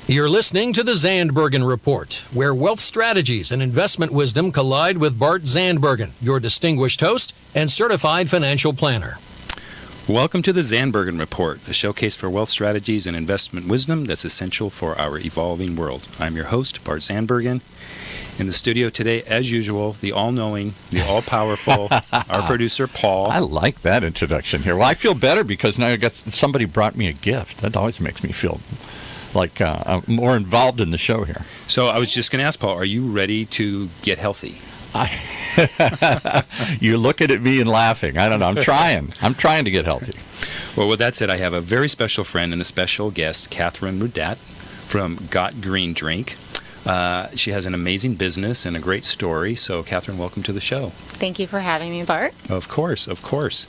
You're listening to the Zandbergen Report, where wealth strategies and investment wisdom collide with Bart Zandbergen, your distinguished host and certified financial planner. Welcome to the Zandbergen Report, a showcase for wealth strategies and investment wisdom that's essential for our evolving world. I'm your host, Bart Zandbergen. In the studio today, as usual, the all-knowing, the all-powerful, our producer, Paul. I like that introduction here. Well, I feel better because now I got somebody brought me a gift. That always makes me feel like I'm more involved in the show here. So I was just going to ask, Paul, are you ready to get healthy? You're looking at me and laughing. I don't know. I'm trying to get healthy. Well, with that said, I have a very special friend and a special guest, Catherine Rudat from Got Green Drink. She has an amazing business and a great story. So, Catherine, welcome to the show. Thank you for having me, Bart. Of course, of course.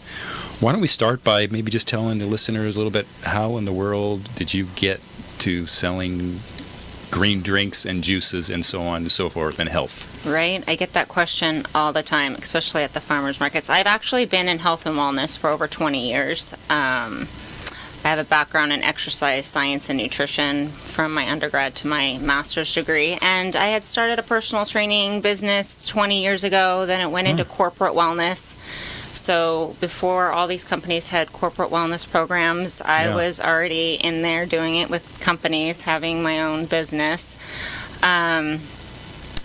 Why don't we start by maybe just telling the listeners a little bit, how in the world did you get to selling green drinks and juices and so on and so forth and health? Right. I get that question all the time, especially at the farmers markets. I've actually been in health and wellness for over 20 years. I have a background in exercise science and nutrition from my undergrad to my master's degree. And I had started a personal training business 20 years ago. Then it went into corporate wellness. So before all these companies had corporate wellness programs, I was already in there doing it with companies, having my own business. And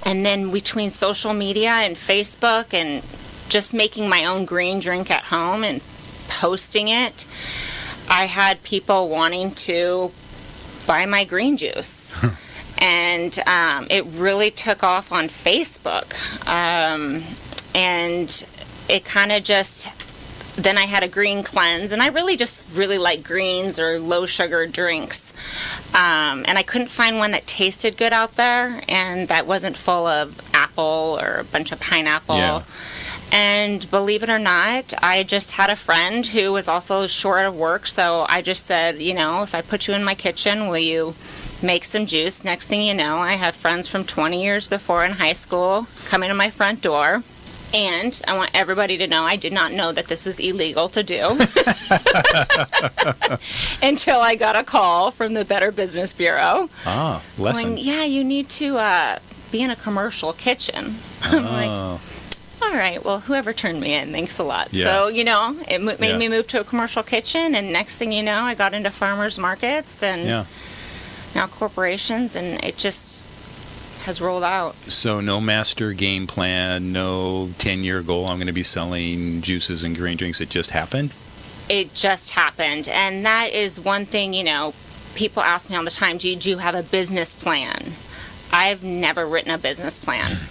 then between social media and Facebook and just making my own green drink at home and posting it, I had people wanting to buy my green juice. And it really took off on Facebook. And it kind of just, then I had a green cleanse, and I really like greens or low sugar drinks. And I couldn't find one that tasted good out there, and that wasn't full of apple or a bunch of pineapple. Yeah. And believe it or not, I just had a friend who was also short of work, so I just said, if I put you in my kitchen, will you make some juice? Next thing you know, I have friends from 20 years before in high school coming to my front door. And I want everybody to know I did not know that this was illegal to do until I got a call from the Better Business Bureau. Lesson. You need to be in a commercial kitchen. I'm like, all right, well, whoever turned me in, thanks a lot. Yeah. So, it made me move to a commercial kitchen, and next thing you know, I got into farmers markets and now corporations, and it just has rolled out. So no master game plan, no 10-year goal, I'm going to be selling juices and green drinks. It just happened? It just happened. And that is one thing, people ask me all the time, do you have a business plan? I've never written a business plan.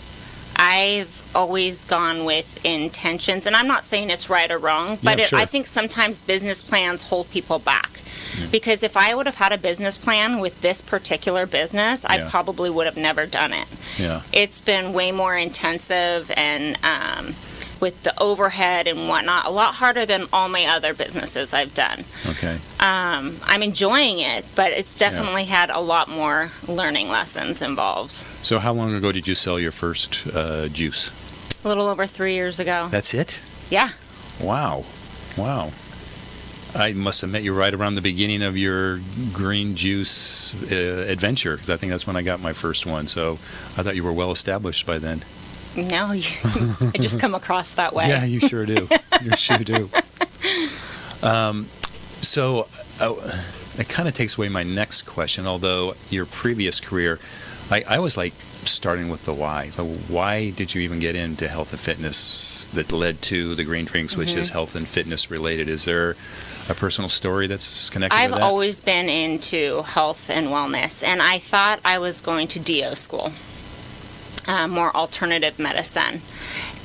I've always gone with intentions, and I'm not saying it's right or wrong, but I think sometimes business plans hold people back. Because if I would have had a business plan with this particular business, I probably would have never done it. Yeah. It's been way more intensive and with the overhead and whatnot, a lot harder than all my other businesses I've done. Okay. I'm enjoying it, but it's definitely had a lot more learning lessons involved. So how long ago did you sell your first juice? A little over 3 years ago. That's it? Yeah. Wow. I must have met you right around the beginning of your green juice adventure, because I think that's when I got my first one. So I thought you were well established by then. No, I just come across that way. Yeah, you sure do. You sure do. So it kind of takes away my next question, although your previous career, I was like starting with the why. The why did you even get into health and fitness that led to the green drinks, which is health and fitness related? Is there a personal story that's connected with that? I've always been into health and wellness, and I thought I was going to DO school, more alternative medicine.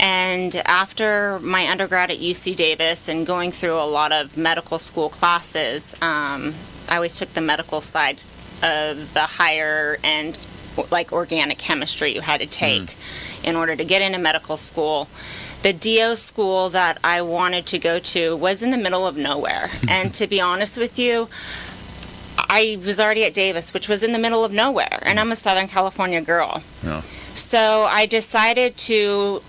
And after my undergrad at UC Davis and going through a lot of medical school classes, I always took the medical side of the higher end, like organic chemistry you had to take in order to get into medical school. The DO school that I wanted to go to was in the middle of nowhere. And to be honest with you, I was already at Davis, which was in the middle of nowhere, and I'm a Southern California girl. Yeah. So I decided to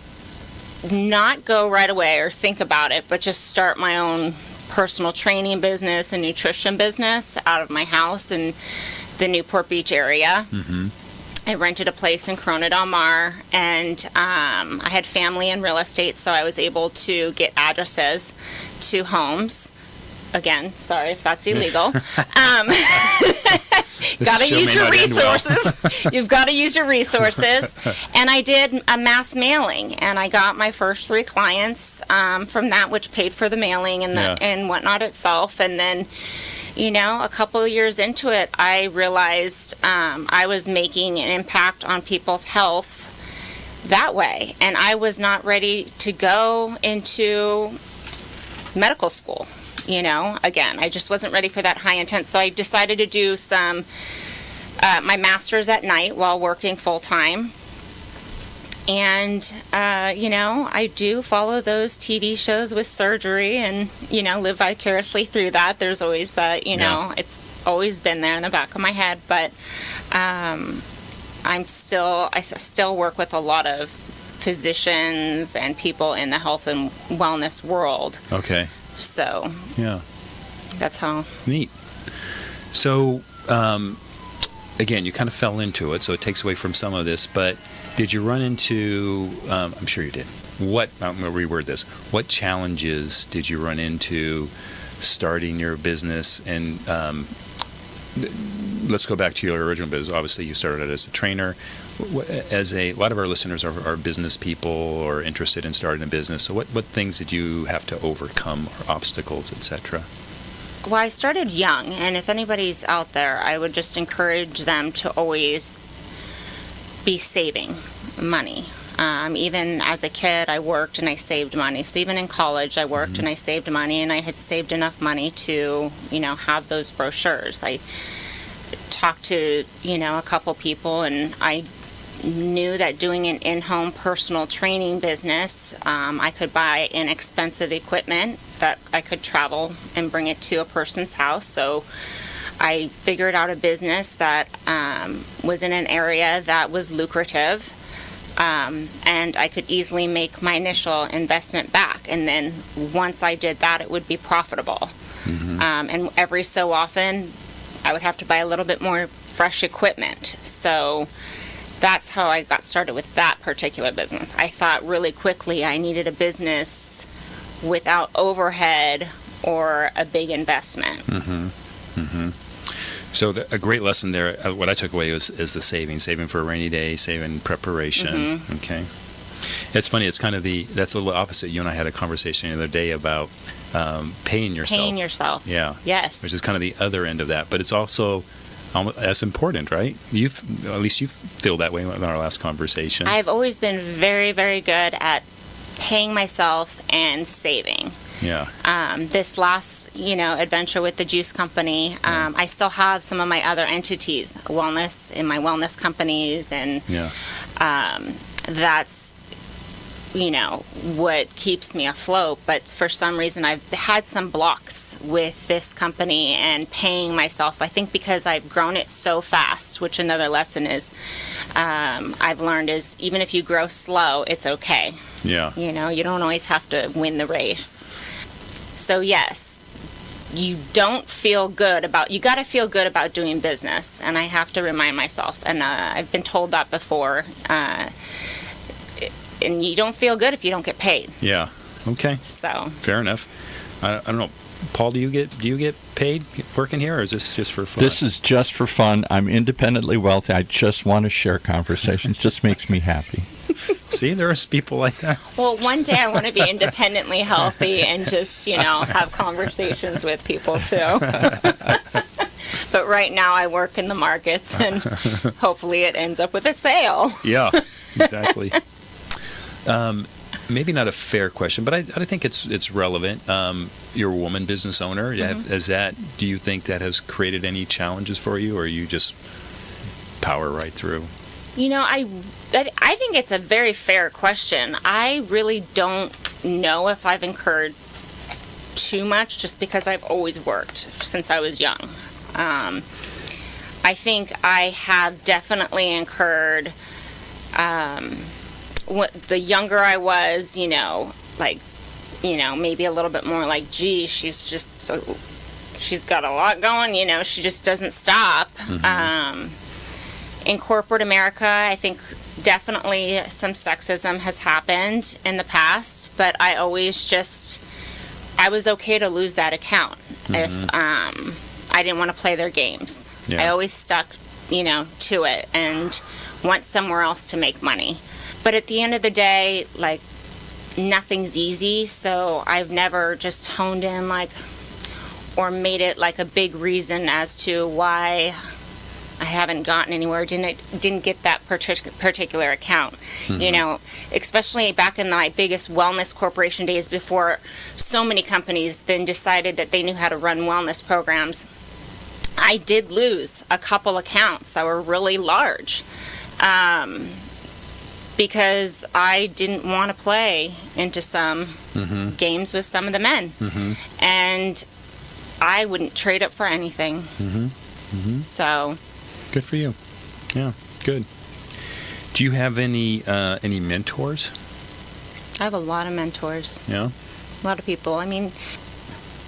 not go right away or think about it, but just start my own personal training business and nutrition business out of my house and the Newport Beach area. Mm-hmm. I rented a place in Corona Del Mar, and I had family in real estate, so I was able to get addresses to homes. Again, sorry if that's illegal. Got to use your resources. You've got to use your resources. And I did a mass mailing, and I got my first 3 clients from that, which paid for the mailing and and whatnot itself. And then, a couple of years into it, I realized I was making an impact on people's health that way, and I was not ready to go into medical school. Again, I just wasn't ready for that high intense. So I decided to do some, my master's at night while working full time. And, I do follow those TV shows with surgery and, live vicariously through that. There's always that, it's always been there in the back of my head. But I still work with a lot of physicians and people in the health and wellness world. Okay. So, yeah, that's how. Neat. So, again, you kind of fell into it, so it takes away from some of this, but did you run into, I'm sure you did, I'm going to reword this, what challenges did you run into starting your business? And let's go back to your original business. Obviously, you started it as a trainer. A lot of our listeners are business people or interested in starting a business. So what things did you have to overcome, or obstacles, etc.? Well, I started young, and if anybody's out there, I would just encourage them to always be saving money. Even as a kid, I worked and I saved money. So even in college, I worked and I saved money, and I had saved enough money to, have those brochures. I talked to, a couple people, and I knew that doing an in-home personal training business, I could buy inexpensive equipment that I could travel and bring it to a person's house. So I figured out a business that was in an area that was lucrative, and I could easily make my initial investment back. And then once I did that, it would be profitable. Mm-hmm. And every so often, I would have to buy a little bit more fresh equipment. So that's how I got started with that particular business. I thought really quickly I needed a business without overhead or a big investment. Mm-hmm. Mm-hmm. So a great lesson there, what I took away is the saving for a rainy day, saving preparation. Mm-hmm. Okay. It's funny, it's kind of that's a little opposite. You and I had a conversation the other day about paying yourself. Paying yourself. Yeah. Yes. Which is kind of the other end of that. But it's also as important, right? At least you feel that way in our last conversation. I've always been very, very good at paying myself and saving. Yeah. This last, adventure with the juice company, I still have some of my other entities, my wellness companies, and that's, what keeps me afloat. But for some reason, I've had some blocks with this company and paying myself. I think because I've grown it so fast, which another lesson is I've learned is even if you grow slow, it's okay. Yeah. You don't always have to win the race. So yes, you got to feel good about doing business. And I have to remind myself, and I've been told that before, and you don't feel good if you don't get paid. Yeah. Okay. So. Fair enough. I don't know. Paul, do you get paid working here, or is this just for fun? This is just for fun. I'm independently wealthy. I just want to share conversations. Just makes me happy. See, there's people like that. Well, one day I want to be independently healthy and just, have conversations with people too. But right now I work in the markets, and hopefully it ends up with a sale. Yeah, exactly. Maybe not a fair question, but I think it's relevant. You're a woman business owner. Mm-hmm. Do you think that has created any challenges for you, or you just power right through? I think it's a very fair question. I really don't know if I've incurred too much, just because I've always worked since I was young. I think I have definitely incurred, the younger I was, maybe a little bit more like, gee, she's just she's got a lot going, she just doesn't stop. In corporate America, I think definitely some sexism has happened in the past, but I was okay to lose that account if I didn't want to play their games. Yeah. I always stuck, to it and went somewhere else to make money. But at the end of the day, like, nothing's easy, so I've never just honed in, or made it like a big reason as to why I haven't gotten anywhere, didn't get that particular account. Especially back in my biggest wellness corporation days, before so many companies then decided that they knew how to run wellness programs. I did lose a couple accounts that were really large because I didn't want to play into some games with some of the men. And I wouldn't trade it for anything. So... Good for you. Yeah, good. Do you have any mentors? I have a lot of mentors. Yeah? A lot of people. I mean,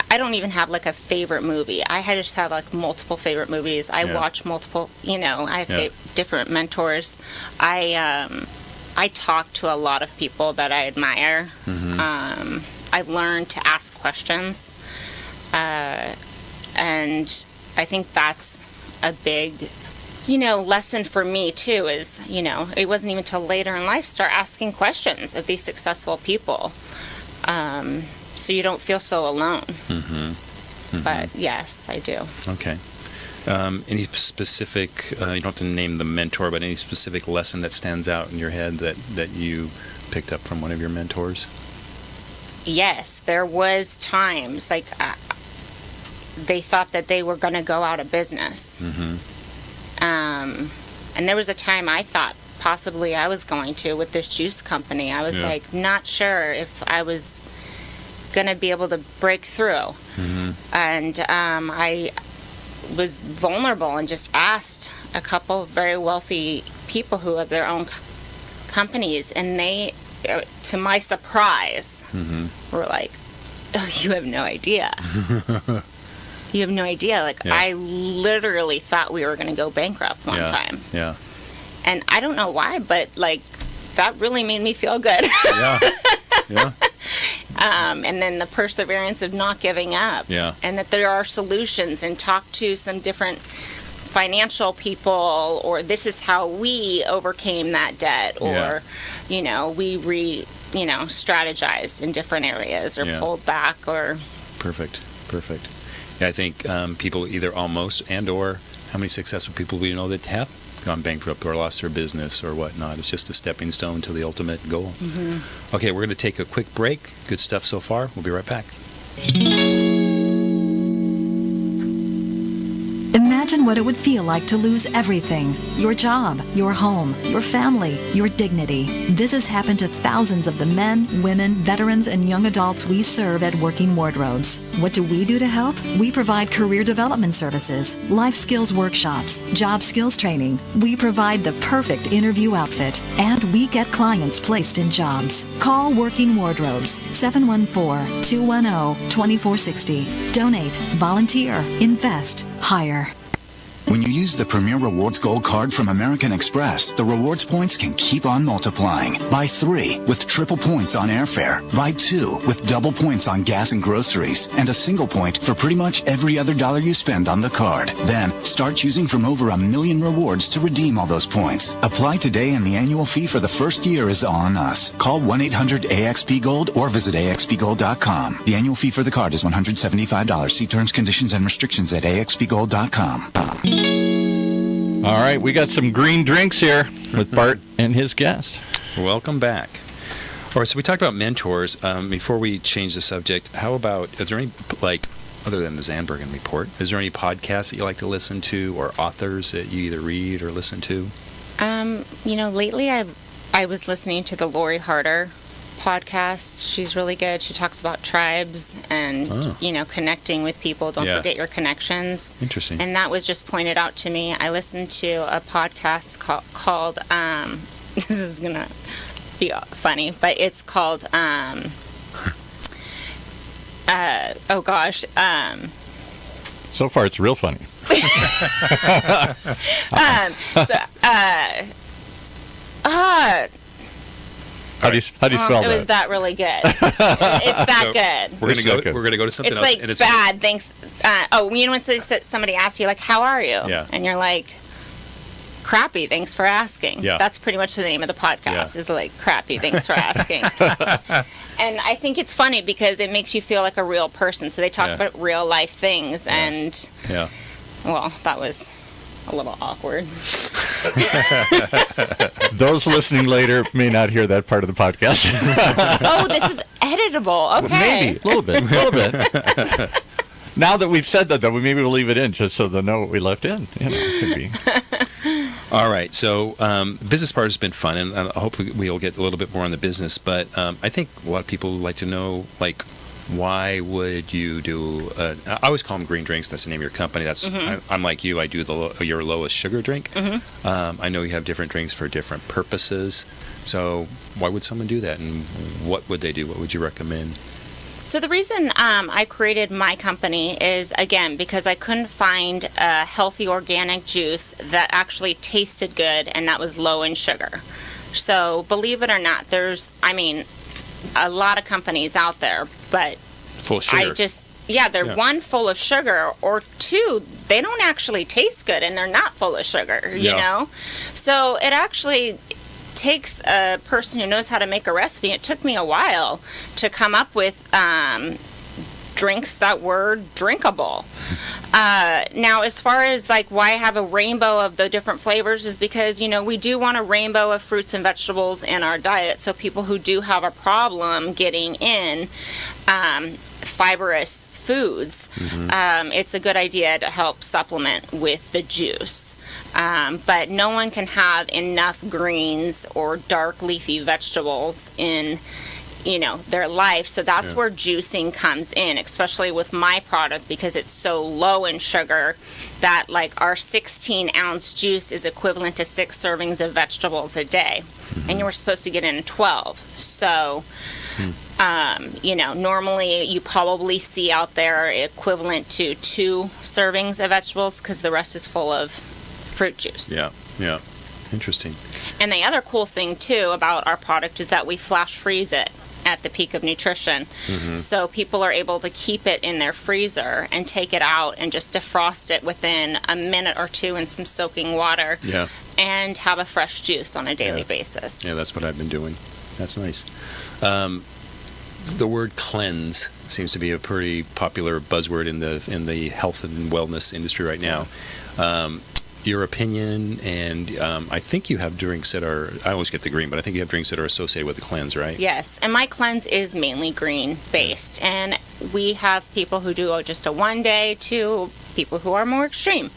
I don't even have like a favorite movie. I just have like multiple favorite movies. I watch multiple, I have different mentors. I talk to a lot of people that I admire. I've learned to ask questions. And I think that's a big... lesson for me too is, it wasn't even till later in life start asking questions of these successful people, so you don't feel so alone. But yes, I do. Okay. Any specific, you don't have to name the mentor, but any specific lesson that stands out in your head that you picked up from one of your mentors? Yes, there was times like they thought that they were going to go out of business. And there was a time I thought possibly I was going to with this juice company. I was not sure if I was going to be able to break through. And I was vulnerable and just asked a couple of very wealthy people who have their own companies, and they, to my surprise, were like, "Oh, you have no idea." You have no idea. I literally thought we were going to go bankrupt one time. Yeah. And I don't know why, but, that really made me feel good. Yeah. And then the perseverance of not giving up. Yeah. And that there are solutions, and talk to some different financial people, or this is how we overcame that debt, or, we strategized in different areas, or pulled back, or... Perfect. Yeah, I think people either almost or how many successful people we know that have gone bankrupt or lost their business or whatnot. It's just a stepping stone to the ultimate goal. Okay, we're going to take a quick break. Good stuff so far. We'll be right back. Imagine what it would feel like to lose everything. Your job, your home, your family, your dignity. This has happened to thousands of the men, women, veterans, and young adults we serve at Working Wardrobes. What do we do to help? We provide career development services, life skills workshops, job skills training. We provide the perfect interview outfit, and we get clients placed in jobs. Call Working Wardrobes, 714-210-2460. Donate, volunteer, invest, hire. When you use the Premier Rewards Gold Card from American Express, the rewards points can keep on multiplying. Buy 3 with triple points on airfare. Buy 2 with double points on gas and groceries. And a single point for pretty much every other dollar you spend on the card. Then, start choosing from over 1 million rewards to redeem all those points. Apply today and the annual fee for the first year is on us. Call 1-800-AXP-GOLD or visit axpgold.com. The annual fee for the card is $175. See terms, conditions, and restrictions at axpgold.com. All right, we got some green drinks here with Bart and his guest. Welcome back. All right, so we talked about mentors. Before we change the subject, how about, is there any, other than the Zandbergen Report, is there any podcasts that you like to listen to, or authors that you either read or listen to? Lately I was listening to the Lori Harder podcast. She's really good. She talks about tribes and, connecting with people. Don't forget your connections. Interesting. And that was just pointed out to me. I listened to a podcast called this is going to be funny, but it's called, So far, it's real funny. How do you spell that? It was that really good. It's that good. We're So good. gonna go to something It's else. like and bad. Thanks. You know when somebody asks you like, "How are you?" Yeah. And you're like, "Crappy. Thanks for asking." Yeah. That's pretty much the name of the podcast. Yeah. Is like, "Crappy. Thanks for asking." And I think it's funny because it makes you feel like a real person. So they talk Yeah. about real life things, and Yeah. well, that was a little awkward. Those listening later may not hear that part of the podcast. Oh, this is editable. Okay. Maybe, a little bit. Now that we've said that, though, maybe we'll leave it in just so they'll know what we left in. You know, it could be. All right. So business part has been fun, and hopefully we'll get a little bit more on the business. But I think a lot of people would like to know, like, why would you do? I always call them green drinks. That's the name of your company. That's I'm like you. I do your lowest sugar drink. I know you have different drinks for different purposes. So why would someone do that? And what would they do? What would you recommend? So the reason I created my company is, again, because I couldn't find a healthy organic juice that actually tasted good and that was low in sugar. So believe it or not, there's, a lot of companies out there, but Full of sugar. they're one, full of sugar, or two, they don't actually taste good and they're not full of sugar, you know? So it actually takes a person who knows how to make a recipe. It took me a while to come up with drinks that were drinkable. Now, as far as like why I have a rainbow of the different flavors is because, we do want a rainbow of fruits and vegetables in our diet. So people who do have a problem getting in fibrous foods, it's a good idea to help supplement with the juice. But no one can have enough greens or dark leafy vegetables in their life. So that's where juicing comes in, especially with my product, because it's so low in sugar that like our 16-ounce juice is equivalent to 6 servings of vegetables a day. And you were supposed to get in 12. So, normally you probably see out there equivalent to 2 servings of vegetables because the rest is full of fruit juice. Yeah. Interesting. And the other cool thing, too, about our product is that we flash freeze it at the peak of nutrition. So people are able to keep it in their freezer and take it out and just defrost it within a minute or 2 in some soaking water and have a fresh juice on a daily basis. Yeah, that's what I've been doing. That's nice. The word cleanse seems to be a pretty popular buzzword in the health and wellness industry right now. Your opinion, and I think you have drinks that are, I always get the green, but I think you have drinks that are associated with the cleanse, right? Yes, and my cleanse is mainly green based, and we have people who do just a 1 day to people who are more extreme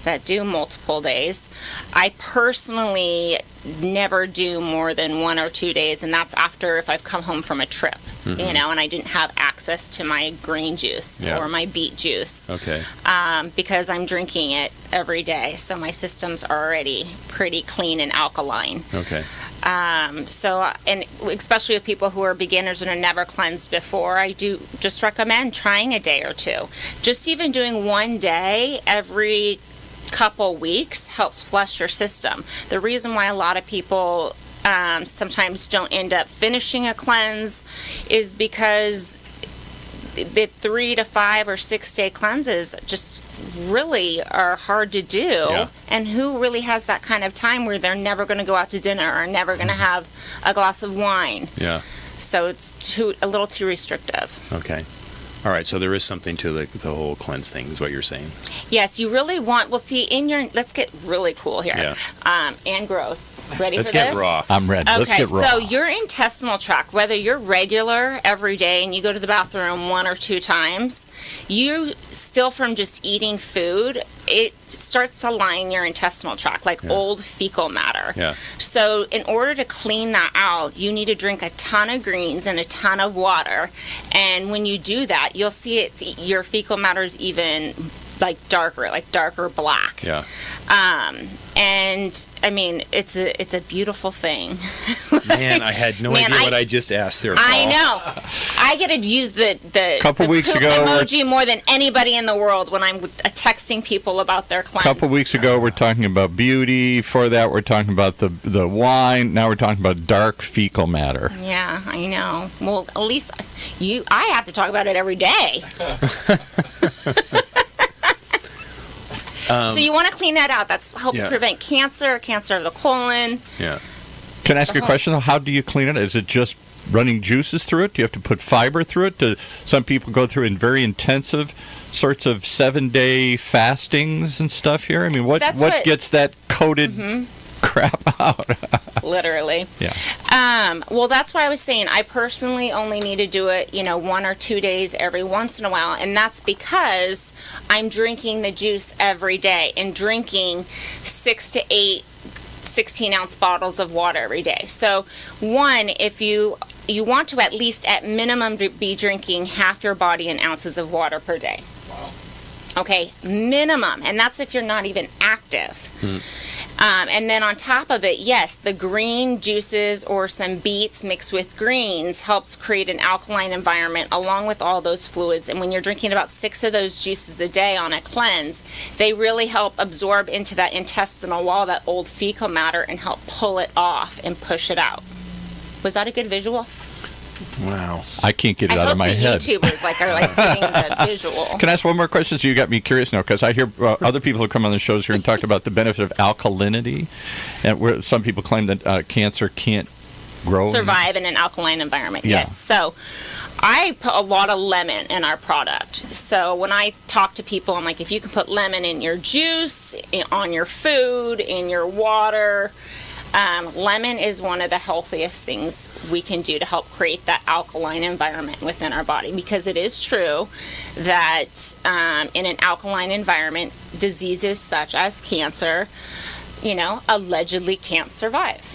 that do multiple days. I personally never do more than 1 or 2 days, and that's after if I've come home from a trip, and I didn't have access to my green juice or my beet juice. Okay. Because I'm drinking it every day, so my system's already pretty clean and alkaline. Okay. So, and especially with people who are beginners and have never cleansed before, I do just recommend trying a day or 2. Just even doing 1 day every couple weeks helps flush your system. The reason why a lot of people sometimes don't end up finishing a cleanse is because the 3 to 5 or 6 day cleanses just really are hard to do. And who really has that kind of time where they're never going to go out to dinner or never going to have a glass of wine? So it's a little too restrictive. Okay. All right, so there is something to the whole cleanse thing, is what you're saying. Yes, you really want, let's get really cool here. And gross. Ready Let's for this? get raw. I'm ready. Okay, Let's get raw. so your intestinal tract, whether you're regular every day and you go to the bathroom 1 or 2 times, you still from just eating food, it starts to line your intestinal tract like old fecal matter. So in order to clean that out, you need to drink a ton of greens and a ton of water. And when you do that, you'll see your fecal matter is even like darker black. And I mean, it's a beautiful thing. Man, I had no idea what I just asked there, Paul. I know. I get to use the Couple the weeks poop ago, emoji more than anybody in the world when I'm texting people about their A cleanse. couple weeks ago, we're talking about beauty. For that, we're talking about the wine. Now we're talking about dark fecal matter. Yeah, I know. Well, at least I have to talk about it every day. So you want to clean that out. That helps prevent cancer of the colon. Yeah. Can I ask you a question, though? How do you clean it? Is it just running juices through it? Do you have to put fiber through it? Do some people go through in very intensive sorts of 7-day fastings and stuff here? I mean, what gets that coated crap out? Literally. Yeah. Well, that's why I was saying I personally only need to do it, 1 or 2 days every once in a while. And that's because I'm drinking the juice every day and drinking 6 to 8 16-ounce bottles of water every day. So, one, if you want to at least at minimum be drinking half your body in ounces of water per day. Wow. Okay, minimum. And that's if you're not even active. And then on top of it, yes, the green juices or some beets mixed with greens helps create an alkaline environment along with all those fluids. And when you're drinking about 6 of those juices a day on a cleanse, they really help absorb into that intestinal wall that old fecal matter and help pull it off and push it out. Was that a good visual? Wow. I can't get it out of my head. YouTubers are getting the visual. Can I ask one more question? So you got me curious now, because I hear other people who come on the shows here and talk about the benefit of alkalinity, and where some people claim that cancer can't grow. Survive in an alkaline environment, Yeah. yes. So I put a lot of lemon in our product. So when I talk to people, I'm like, if you can put lemon in your juice, on your food, in your water, lemon is one of the healthiest things we can do to help create that alkaline environment within our body, because it is true that in an alkaline environment, diseases such as cancer, allegedly can't survive.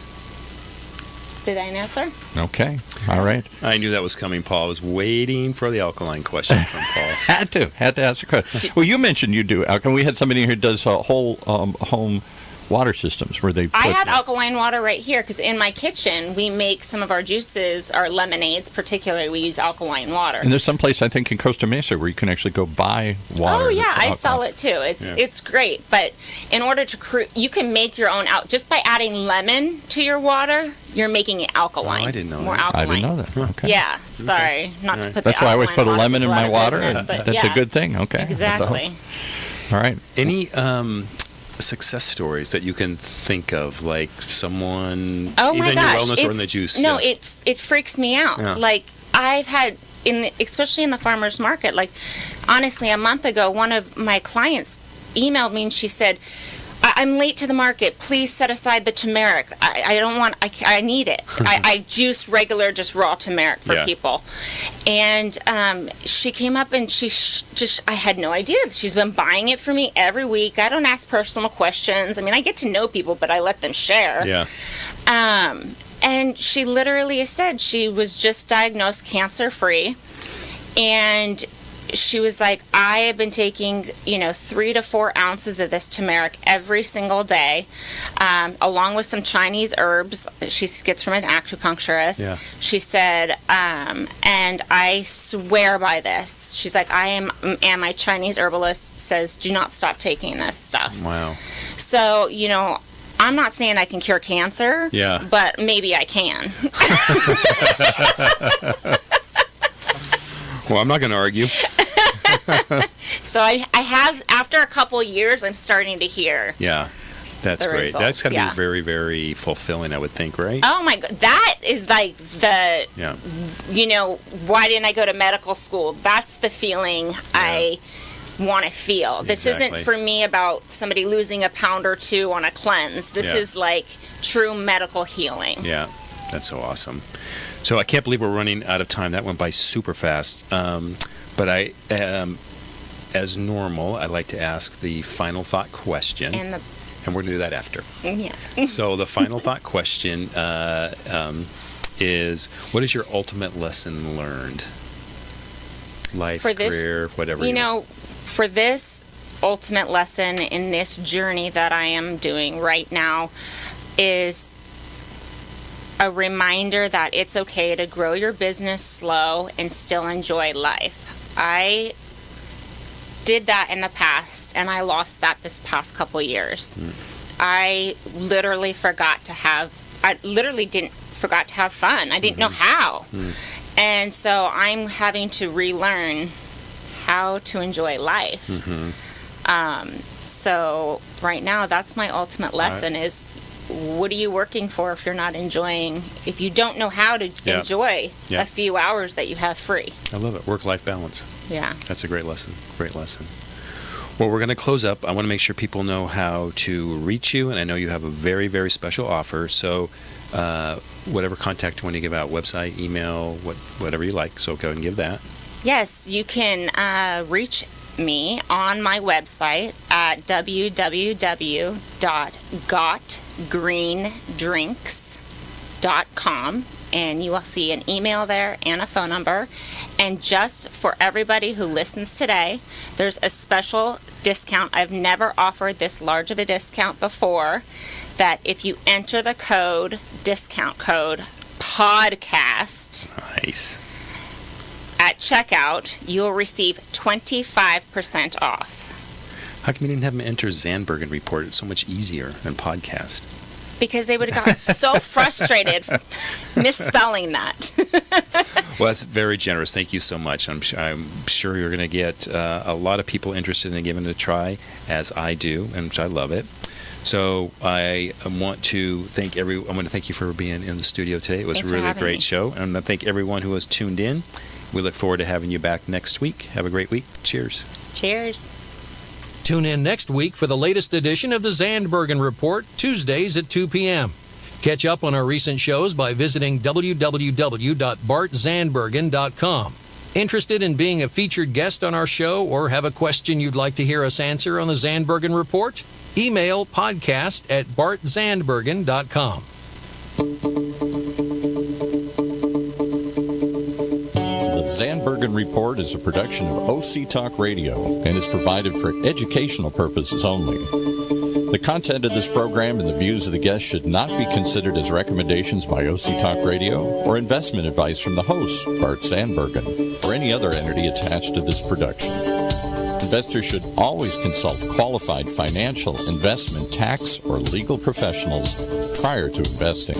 Did I answer? Okay. All right. I knew that was coming, Paul. I was waiting for the alkaline question from Paul. Had to ask a question. Well, you mentioned you do alkaline. We had somebody here who does a whole home water systems where they put... I have alkaline water right here because in my kitchen we make some of our juices, our lemonades particularly, we use alkaline water. And there's some place I think in Costa Mesa where you can actually go buy water. Oh yeah, that's I sell it too. It's great, but in order to you can make your own just by adding lemon to your water, you're making it alkaline. Oh, I didn't know more that. I alkaline. didn't know that. Okay. Yeah, sorry, not to put That's the why I always put a alkaline lemon in my water. business, And but that's yeah. a good thing. Okay. Exactly. All right. Any success stories that you can think of, like someone, Oh my either in gosh, your wellness or in the juice? No, Yeah. it freaks me out. Yeah. Like I've had especially in the farmers market. Like honestly, a month ago, one of my clients emailed me and she said, I'm late to the market. Please set aside the turmeric. I need it. I juice regular, just raw turmeric for people. And she came up and I had no idea. She's been buying it for me every week. I don't ask personal questions. I mean, I get to know people, but I let them share. Yeah. And she literally said she was just diagnosed cancer-free. And she was like, I have been taking, 3 to 4 ounces of this turmeric every single day, along with some Chinese herbs she gets from an acupuncturist. Yeah. She said, and I swear by this. She's like, and my Chinese herbalist says, do not stop taking this stuff. Wow. So, I'm not saying I can cure cancer, but maybe I can. Well, I'm not going to argue. So I have, after a couple years, I'm starting to hear. Yeah, that's the great. results, That's got to be very, very fulfilling, I would think, right? Oh my God, that is like the, Yeah. Why didn't I go to medical school? That's the feeling I want to feel. This isn't for me about somebody losing a pound or 2 on a cleanse. This is like true medical healing. Yeah, that's so awesome. So I can't believe we're running out of time. That went by super fast. But I, as normal, I like to ask the final thought question. And we're going to do that after. Yeah. So the final thought question is, what is your ultimate lesson learned? Life, career, whatever. For this ultimate lesson in this journey that I am doing right now is a reminder that it's okay to grow your business slow and still enjoy life. I did that in the past, and I lost that this past couple years. I literally forgot to have fun. I didn't know how. And so I'm having to relearn how to enjoy life. So right now, that's my ultimate lesson is, what are you working for if you're not enjoying, if you don't know how to enjoy a few hours that you have free? I love it. Work-life balance. Yeah. That's a great lesson. Great lesson. Well, we're going to close up. I want to make sure people know how to reach you, and I know you have a very, very special offer. So whatever contact you want to give out, website, email, whatever you like. So go ahead and give that. Yes, you can reach me on my website at www.gotgreendrinks.com, and you will see an email there and a phone number. And just for everybody who listens today, there's a special discount. I've never offered this large of a discount before, that if you enter the discount code podcast Nice. at checkout, you'll receive 25% off. How come you didn't have them enter Zandbergen Report? It's so much easier than podcast. Because they would have gotten so frustrated misspelling that. Well, that's very generous. Thank you so much. I'm sure you're going to get a lot of people interested in giving it a try, as I do, and which I love it. So I want to thank I want to thank you for being in the studio today. It was a really great show, and I thank everyone who has tuned in. We look forward to having you back next week. Have a great week. Cheers. Cheers. Tune in next week for the latest edition of the Zandbergen Report, Tuesdays at 2 p.m. Catch up on our recent shows by visiting www.bartzandbergen.com. Interested in being a featured guest on our show, or have a question you'd like to hear us answer on the Zandbergen Report? Email podcast@bartzandbergen.com. The Zandbergen Report is a production of OC Talk Radio and is provided for educational purposes only. The content of this program and the views of the guests should not be considered as recommendations by OC Talk Radio or investment advice from the host, Bart Zandbergen, or any other entity attached to this production. Investors should always consult qualified financial, investment, tax, or legal professionals prior to investing.